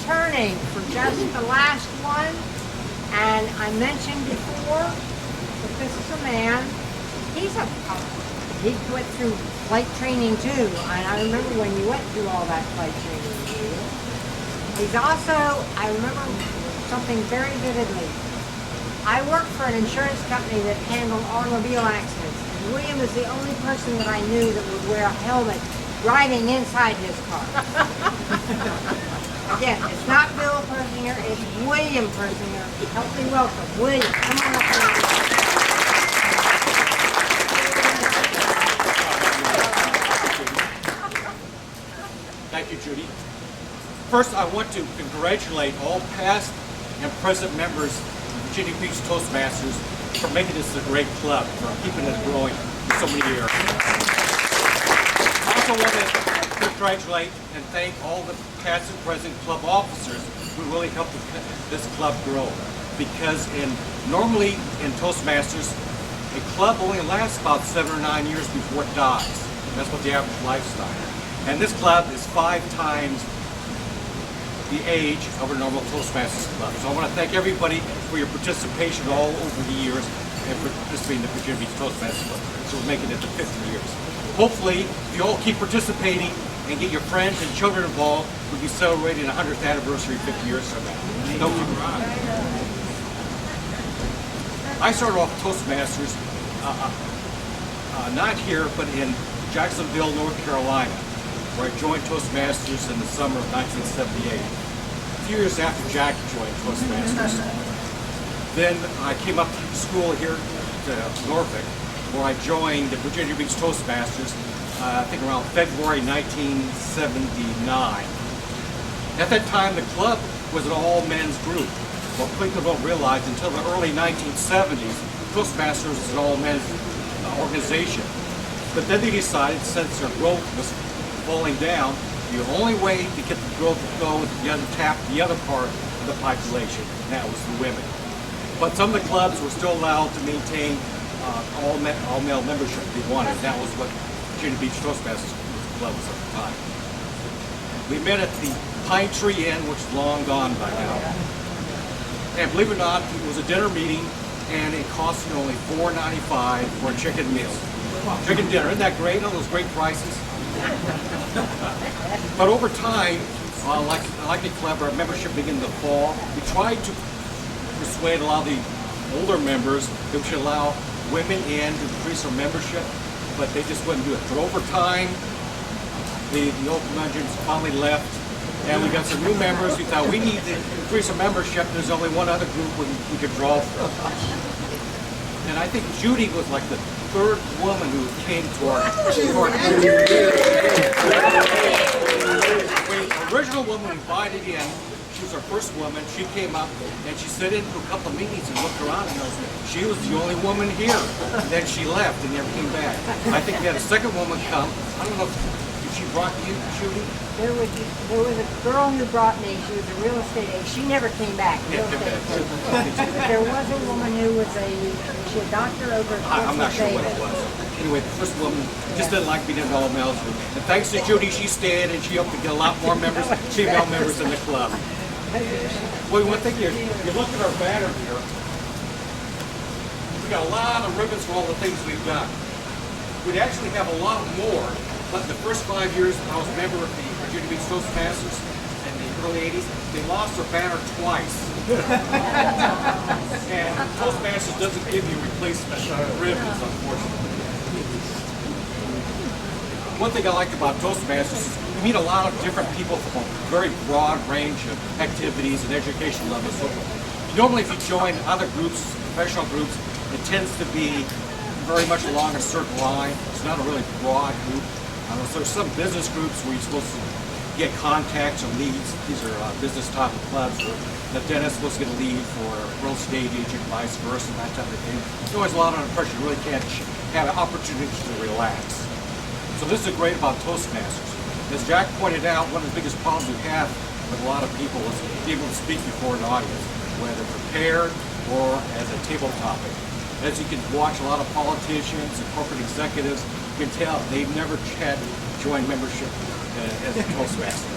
returning for just the last one. And I mentioned before that this is a man, he went through flight training too. And I remember when you went through all that flight training. He's also, I remember something very vividly. I worked for an insurance company that handled automobile accidents. And William is the only person that I knew that would wear a helmet driving inside his car. Again, it's not Bill Persinger, it's William Persinger. Help me welcome William. Come on up here. Thank you, Judy. First, I want to congratulate all past and present members of Virginia Beach Toastmasters for making this a great club, for keeping it growing for so many years. I also want to congratulate and thank all the past and present club officers who really helped this club grow. Because normally in Toastmasters, a club only lasts about 7 or 9 years before it dies. That's what the average lifestyle. And this club is 5 times the age of a normal Toastmasters club. So I want to thank everybody for your participation all over the years and for participating in the Virginia Beach Toastmasters Club. So we're making it to 50 years. Hopefully, if you all keep participating and get your friends and children involved, we'll be celebrating the 100th anniversary 50 years from now. Don't keep it around. I started off Toastmasters, not here, but in Jacksonville, North Carolina, where I joined Toastmasters in the summer of 1978. A few years after Jack joined Toastmasters. Then I came up to school here to Norfolk, where I joined the Virginia Beach Toastmasters, I think around February 1979. At that time, the club was an all-men's group. What people don't realize, until the early 1970s, Toastmasters was an all-men's organization. But then they decided, since their growth was falling down, the only way to get the growth to go was to tap the other part of the population, and that was the women. But some of the clubs were still allowed to maintain all-male membership if they wanted. That was what Virginia Beach Toastmasters Club was at the time. We met at the Pine Tree Inn, which is long gone by now. And believe it or not, it was a dinner meeting, and it cost you only $4.95 for a chicken meal. Chicken dinner, isn't that great? All those great prices. But over time, like the club, our membership began to fall. We tried to persuade a lot of the older members that we should allow women in to increase our membership, but they just wouldn't do it. But over time, the old conventions finally left, and we got some new members. We thought we need to increase our membership. There's only one other group we could draw from. And I think Judy was like the 3rd woman who came to our the original woman invited in. She was our first woman. She came up and she sat in for a couple of meetings and looked around, and she was the only woman here. And then she left and never came back. I think we had a second woman come. I don't know if she brought you, Judy? There was a girl who brought me. She was a real estate agent. She never came back. But there was a woman who was a doctor over at I'm not sure what it was. Anyway, the first woman just didn't like being in all males. And thanks to Judy, she stayed and she hoped to get a lot more members, female members in the club. Well, one thing you look at our banner here. We got a lot of ribbons for all the things we've done. We'd actually have a lot more, but the first 5 years I was a member of the Virginia Beach Toastmasters in the early 80s, they lost their banner twice. And Toastmasters doesn't give you replacement ribbons, unfortunately. One thing I like about Toastmasters is you meet a lot of different people from a very broad range of activities and education levels. So normally if you join other groups, professional groups, it tends to be very much along a certain line. It's not a really broad group. So there's some business groups where you're supposed to get contacts or leads. These are business type of clubs where the dentist is supposed to get a lead for a real estate agent, vice versa, and that type of thing. There's always a lot of pressure. You really can't have an opportunity to relax. So this is great about Toastmasters. As Jack pointed out, one of the biggest problems we have with a lot of people is being able to speak before an audience, whether prepared or as a table topic. As you can watch a lot of politicians and corporate executives, you can tell they've never had joint membership as a Toastmaster.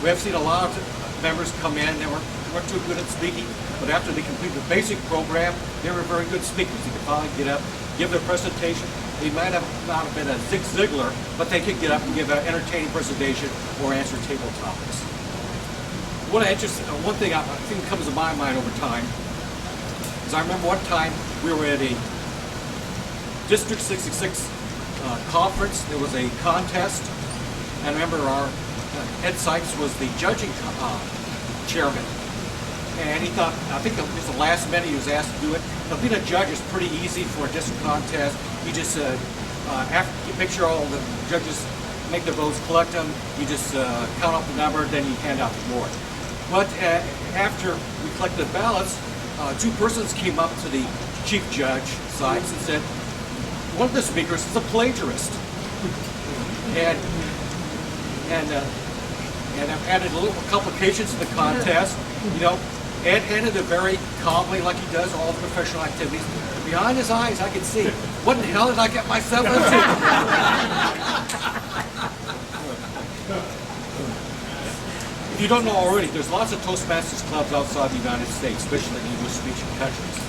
We have seen a lot of members come in that weren't too good at speaking, but after they completed the basic program, they were very good speakers. They could finally get up, give their presentation. They might have not have been a Zig Ziglar, but they could get up and give an entertaining presentation or answer table topics. One thing I think comes to my mind over time is I remember one time we were at a District 66 conference. There was a contest, and I remember our Ed Sykes was the judging chairman. And he thought, I think it was the last minute he was asked to do it. Now, being a judge is pretty easy for a district contest. You just make sure all the judges make the votes, collect them. You just count up the number, then you hand out the award. But after we collected the ballots, two persons came up to the chief judge, Sykes, and said, one of the speakers is a plagiarist. And I've added a little complications to the contest. You know, Ed handled it very calmly, like he does all the professional activities. Behind his eyes, I could see, what the hell did I get myself into? If you don't know already, there's lots of Toastmasters clubs outside the United States, especially in English-speaking countries.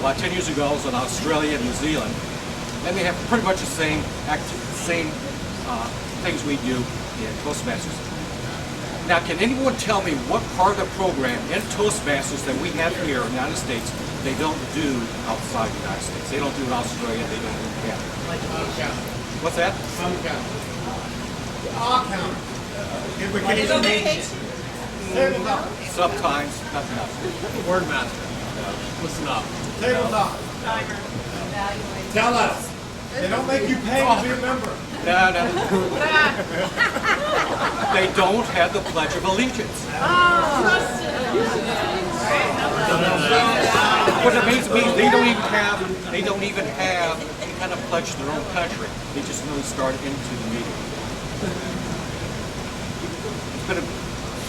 About 10 years ago, I was in Australia and New Zealand, and they have pretty much the same things we do in Toastmasters. Now, can anyone tell me what part of the program in Toastmasters that we have here in the United States they don't do outside the United States? They don't do it in Australia, they don't do it in Canada. What's that? Some count. All count. Invocation. Sometimes, not enough. Word master. Listen up. Tabletop. Tell us. They don't make you pay to be a member. No. They don't have the Pledge of Allegiance. What it means they don't even have any kind of pledge to their own country. They just really start into the meeting. It's been a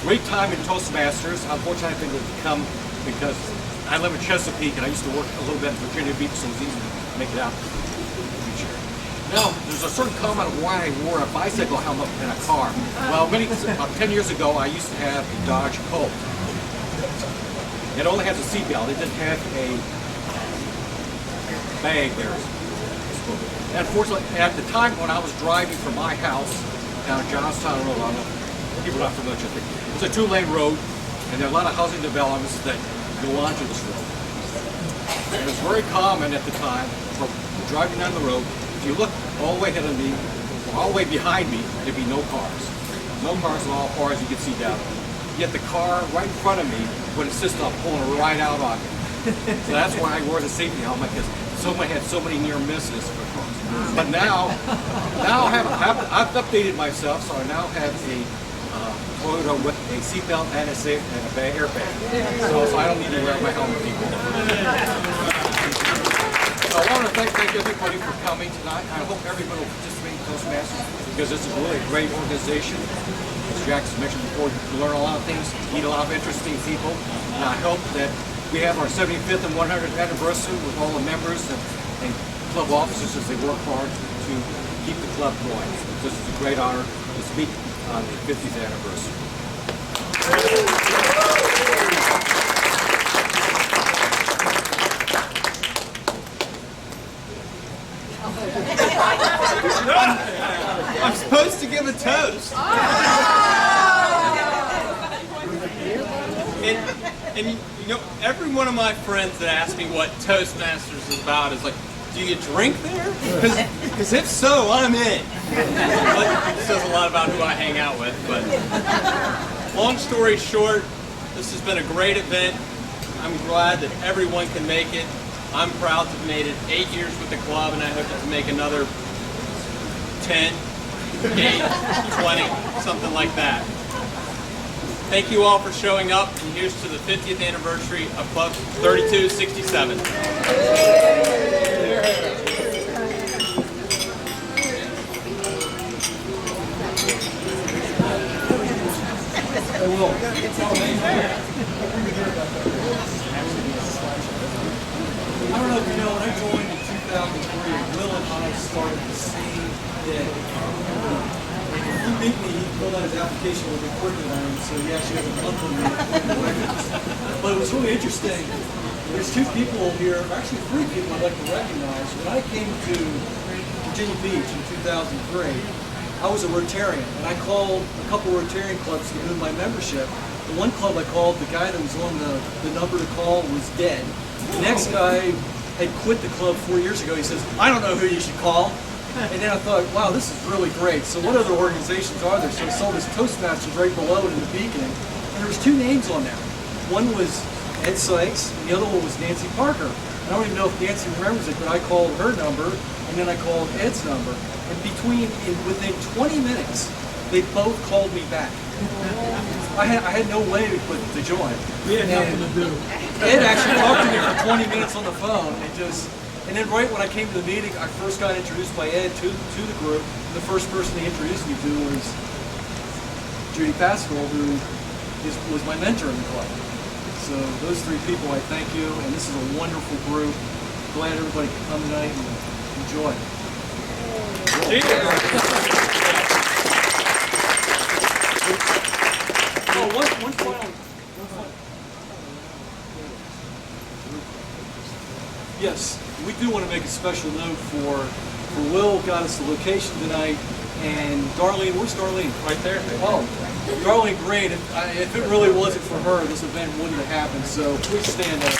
great time in Toastmasters. Unfortunately, I think it's come because I live in Chesapeake and I used to work a little bit in Virginia Beach, so it's easy to make it out. Now, there's a certain comment of why I wore a bicycle helmet in a car. Well, about 10 years ago, I used to have a Dodge Colt. It only has a seatbelt. It didn't have a bag there. And unfortunately, at the time when I was driving from my house down Johnstown Road, I don't know, people are not familiar with it. It's a two-lane road, and there are a lot of housing developments that go onto this road. And it was very common at the time for driving down the road. If you look all the way ahead of me, or all the way behind me, there'd be no cars. No cars at all, as far as you can see down. Yet the car right in front of me would insist on pulling right out on me. So that's why I wore the safety helmet, because someone had so many near misses for cars. But now I've updated myself, so I now have a Toyota with a seatbelt and a airbag. So I don't need to wear my helmet anymore. So I want to thank everybody for coming tonight. I hope everybody will participate in Toastmasters because this is really a great organization. As Jackson mentioned before, you learn a lot of things, meet a lot of interesting people, and I hope that we have our 75th and 100th anniversary with all the members and club officers as they work hard to keep the club going. This is a great honor to speak on the 50th anniversary. I'm supposed to give a toast. And you know, every one of my friends that asks me what Toastmasters is about is like, do you drink there? Because if so, I'm in. But it says a lot about who I hang out with. But long story short, this has been a great event. I'm glad that everyone can make it. I'm proud to have made it 8 years with the club, and I hope to make another 10, 8, 20, something like that. Thank you all for showing up, and here's to the 50th anniversary of Club 3267. I don't know if you know, when I joined in 2003, Will and I started the same day. he beat me, he filled out his application a little bit quicker than I am, so he actually has a month on me. But it was really interesting. There's two people here, actually three people I'd like to recognize. When I came to Virginia Beach in 2003, I was a Rotarian, and I called a couple Rotarian clubs to renew my membership. The one club I called, the guy that was on the number to call was dead. The next guy had quit the club 4 years ago. He says, I don't know who you should call. And then I thought, wow, this is really great. So what other organizations are there? So I saw this Toastmasters right below it in the beacon, and there was two names on there. One was Ed Sykes, and the other one was Nancy Parker. I don't even know if Nancy remembers it, but I called her number, and then I called Ed's number. And within 20 minutes, they both called me back. I had no way to join. We had nothing to do. Ed actually talked to me for 20 minutes on the phone, and then right when I came to the meeting, I first got introduced by Ed to the group. And the first person he introduced me to was Judy Pascal, who was my mentor in the club. So those three people, I thank you, and this is a wonderful group. Glad everybody could come tonight and enjoy. Oh, one final. Yes, we do want to make a special note for Will got us the location tonight, and Darlene, where's Darlene? Right there. Oh, Darlene, great. If it really wasn't for her, this event wouldn't have happened, so please stand up.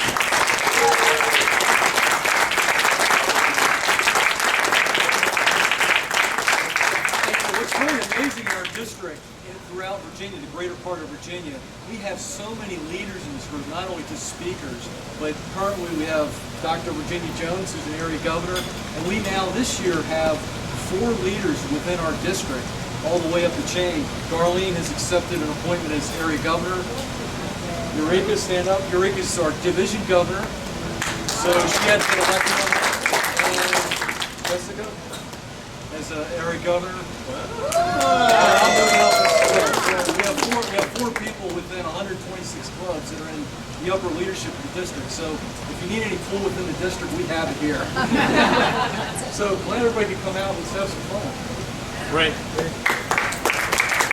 What's really amazing in our district and throughout Virginia, the greater part of Virginia, we have so many leaders in this group, not only just speakers, but currently we have Dr. Virginia Jones, who's an area governor, and we now this year have 4 leaders within our district, all the way up the chain. Darlene has accepted an appointment as area governor. Eureka, stand up. Eureka is our division governor, so she had been elected on that. And Jessica as area governor. I'm moving up as well. We have four people within 126 clubs that are in the upper leadership of the district. So if you need any pull within the district, we have it here. So glad everybody could come out. Let's have some fun. Right.